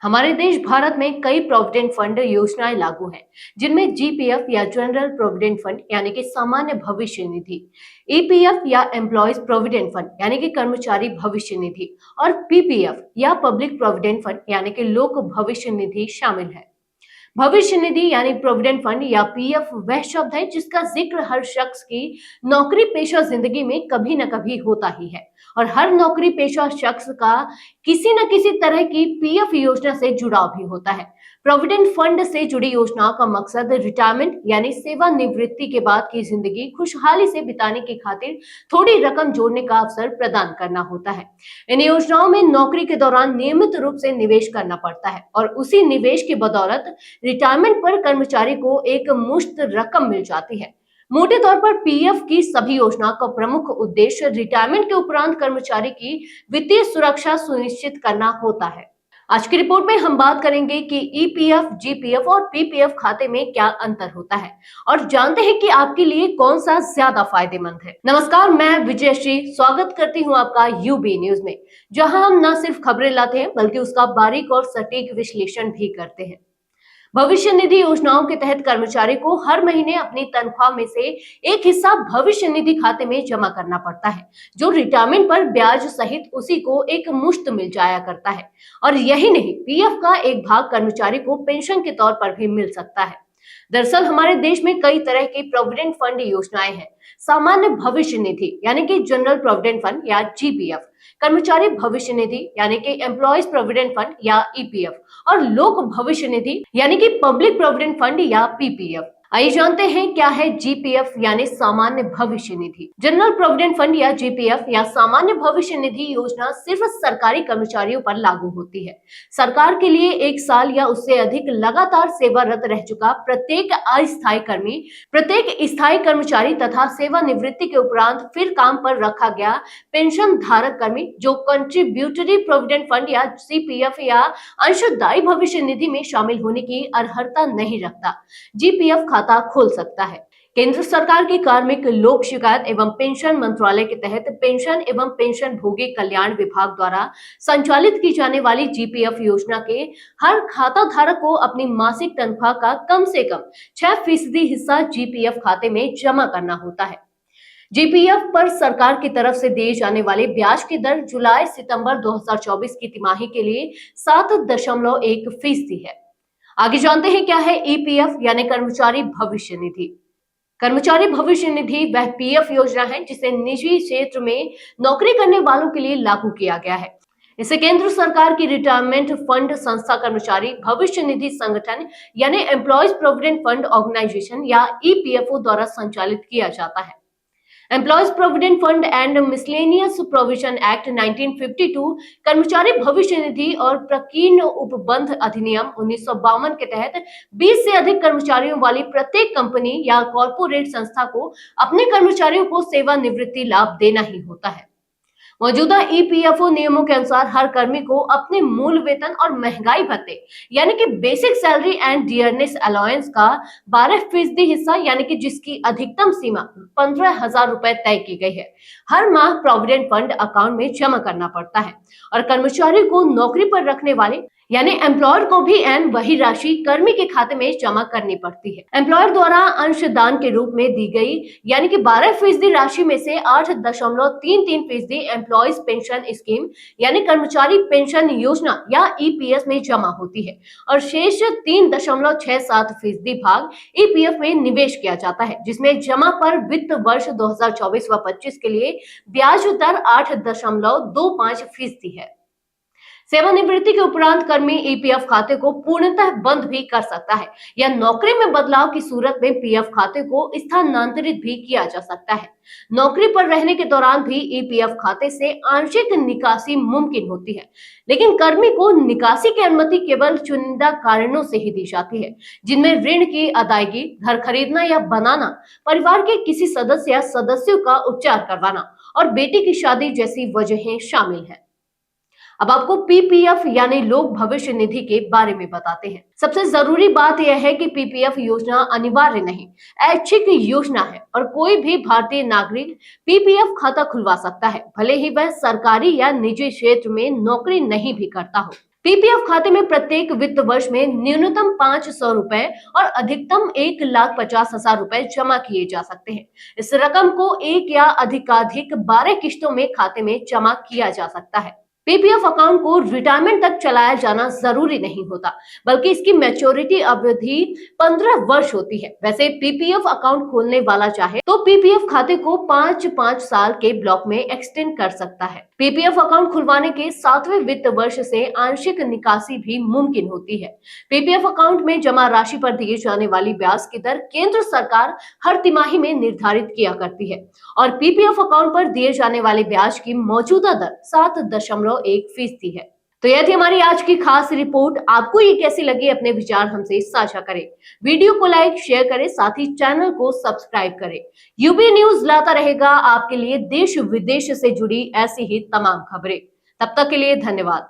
हमारे देश भारत में कई प्रोविडेंट फंड योजनाएं लागू हैं, जिनमें जीपीएफ या जनरल प्रोविडेंट फंड यानी कि सामान्य भविष्य निधि, ईपीएफ या एम्प्लॉयज प्रोविडेंट फंड यानी कि कर्मचारी भविष्य निधि और पीपीएफ या पब्लिक प्रोविडेंट फंड यानी कि लोक भविष्य निधि शामिल है। भविष्य निधि यानी प्रोविडेंट फंड या पीएफ वह शब्द है जिसका जिक्र हर शख्स की नौकरी पेशा जिंदगी में कभी न कभी होता ही है और हर नौकरी पेशा शख्स का किसी न किसी तरह की पीएफ योजना से जुड़ाव भी होता है। प्रोविडेंट फंड से जुड़ी योजनाओं का मकसद रिटायरमेंट यानी सेवानिवृत्ति के बाद की जिंदगी खुशहाली से बिताने की खातिर थोड़ी रकम जोड़ने का अवसर प्रदान करना होता है। इन योजनाओं में नौकरी के दौरान नियमित रूप से निवेश करना पड़ता है और उसी निवेश की बदौलत रिटायरमेंट पर कर्मचारी को एक मुश्त रकम मिल जाती है। मोटे तौर पर पीएफ की सभी योजनाओं का प्रमुख उद्देश्य रिटायरमेंट के उपरांत कर्मचारी की वित्तीय सुरक्षा सुनिश्चित करना होता है। आज की रिपोर्ट में हम बात करेंगे कि ईपीएफ, जीपीएफ और पीपीएफ खाते में क्या अंतर होता है और जानते हैं कि आपके लिए कौन सा ज्यादा फायदेमंद है। नमस्कार, मैं विजयश्री स्वागत करती हूं आपका यूबी न्यूज में, जहां हम न सिर्फ खबरें लाते हैं बल्कि उसका बारीक और सटीक विश्लेषण भी करते हैं। भविष्य निधि योजनाओं के तहत कर्मचारी को हर महीने अपनी तनख्वाह में से एक हिस्सा भविष्य निधि खाते में जमा करना पड़ता है, जो रिटायरमेंट पर ब्याज सहित उसी को एक मुश्त मिल जाया करता है। और यही नहीं, पीएफ का एक भाग कर्मचारी को पेंशन के तौर पर भी मिल सकता है। दरअसल हमारे देश में कई तरह की प्रोविडेंट फंड योजनाएं हैं। सामान्य भविष्य निधि यानी कि जनरल प्रोविडेंट फंड या जीपीएफ, कर्मचारी भविष्य निधि यानी कि एम्प्लॉयज प्रोविडेंट फंड या ईपीएफ और लोक भविष्य निधि यानी कि पब्लिक प्रोविडेंट फंड या पीपीएफ। आइए जानते हैं क्या है जीपीएफ यानी सामान्य भविष्य निधि। जनरल प्रोविडेंट फंड या जीपीएफ या सामान्य भविष्य निधि योजना सिर्फ सरकारी कर्मचारियों पर लागू होती है। सरकार के लिए 1 साल या उससे अधिक लगातार सेवारत रह चुका प्रत्येक अस्थायी कर्मी, प्रत्येक स्थायी कर्मचारी तथा सेवानिवृत्ति के उपरांत फिर काम पर रखा गया पेंशन धारक कर्मी जो कंट्रीब्यूटरी प्रोविडेंट फंड या सीपीएफ या अंशदायी भविष्य निधि में शामिल होने की अर्हता नहीं रखता, जीपीएफ खाता खोल सकता है। केंद्र सरकार के कार्मिक लोक शिकायत एवं पेंशन मंत्रालय के तहत पेंशन एवं पेंशन भोगी कल्याण विभाग द्वारा संचालित की जाने वाली जीपीएफ योजना के हर खाता धारक को अपनी मासिक तनख्वाह का कम से कम 6% हिस्सा जीपीएफ खाते में जमा करना होता है। जीपीएफ पर सरकार की तरफ से दिए जाने वाले ब्याज की दर जुलाई सितंबर 2024 की तिमाही के लिए 7.1% है। आगे जानते हैं क्या है ईपीएफ यानी कर्मचारी भविष्य निधि। कर्मचारी भविष्य निधि वह पीएफ योजना है जिसे निजी क्षेत्र में नौकरी करने वालों के लिए लागू किया गया है। इसे केंद्र सरकार की रिटायरमेंट फंड संस्था कर्मचारी भविष्य निधि संगठन यानी एम्प्लॉयज प्रोविडेंट फंड ऑर्गेनाइजेशन या ईपीएफओ द्वारा संचालित किया जाता है। Employees provident fund and miscellaneous provision act 1952, कर्मचारी भविष्य निधि और प्रकीर्ण उपबंध अधिनियम 1952 के तहत 20 से अधिक कर्मचारियों वाली प्रत्येक कंपनी या कॉर्पोरेट संस्था को अपने कर्मचारियों को सेवानिवृत्ति लाभ देना ही होता है। मौजूदा ईपीएफओ नियमों के अनुसार हर कर्मी को अपने मूल वेतन और महंगाई भत्ते यानी कि basic salary and dearness allowance का 12% हिस्सा यानी कि जिसकी अधिकतम सीमा 15,000 रुपए तय की गई है, हर माह प्रोविडेंट फंड अकाउंट में जमा करना पड़ता है और कर्मचारी को नौकरी पर रखने वाले यानी एम्प्लॉयर को भी एन वही राशि कर्मी के खाते में जमा करनी पड़ती है। एम्प्लॉयर द्वारा अंशदान के रूप में दी गई यानी कि 12% राशि में से 8.33% एम्प्लॉयज पेंशन स्कीम यानी कर्मचारी पेंशन योजना या ईपीएस में जमा होती है और शेष 3.67% भाग ईपीएफ में निवेश किया जाता है, जिसमें जमा पर वित्त वर्ष 2024 व 25 के लिए ब्याज दर 8.25% है। सेवानिवृत्ति के उपरांत कर्मी ईपीएफ खाते को पूर्णतः बंद भी कर सकता है या नौकरी में बदलाव की सूरत में पीएफ खाते को स्थानांतरित भी किया जा सकता है। नौकरी पर रहने के दौरान भी ईपीएफ खाते से आंशिक निकासी मुमकिन होती है, लेकिन कर्मी को निकासी की अनुमति केवल चुनिंदा कारणों से ही दी जाती है, जिनमें ऋण की अदायगी, घर खरीदना या बनाना, परिवार के किसी सदस्य या सदस्यों का उपचार करवाना और बेटी की शादी जैसी वजहें शामिल है। अब आपको पीपीएफ यानी लोक भविष्य निधि के बारे में बताते हैं। सबसे जरूरी बात यह है कि पीपीएफ योजना अनिवार्य नहीं, ऐच्छिक योजना है और कोई भी भारतीय नागरिक पीपीएफ खाता खुलवा सकता है, भले ही वह सरकारी या निजी क्षेत्र में नौकरी नहीं भी करता हो। पीपीएफ खाते में प्रत्येक वित्त वर्ष में न्यूनतम 500 रुपए और अधिकतम 1,50,000 रुपए जमा किए जा सकते हैं। इस रकम को एक या अधिकाधिक 12 किश्तों में खाते में जमा किया जा सकता है। पीपीएफ अकाउंट को रिटायरमेंट तक चलाया जाना जरूरी नहीं होता, बल्कि इसकी मैच्योरिटी अवधि 15 वर्ष होती है। वैसे पीपीएफ अकाउंट खोलने वाला चाहे तो पीपीएफ खाते को 5-5 साल के ब्लॉक में एक्सटेंड कर सकता है। पीपीएफ अकाउंट खुलवाने के 7वें वित्त वर्ष से आंशिक निकासी भी मुमकिन होती है। पीपीएफ अकाउंट में जमा राशि पर दिए जाने वाली ब्याज की दर केंद्र सरकार हर तिमाही में निर्धारित किया करती है और पीपीएफ अकाउंट पर दिए जाने वाले ब्याज की मौजूदा दर 7.1% है। तो यह थी हमारी आज की खास रिपोर्ट। आपको ये कैसी लगी, अपने विचार हमसे साझा करें। वीडियो को लाइक शेयर करें, साथ ही चैनल को सब्सक्राइब करें। यूबी न्यूज लाता रहेगा आपके लिए देश विदेश से जुड़ी ऐसी ही तमाम खबरें। तब तक के लिए धन्यवाद।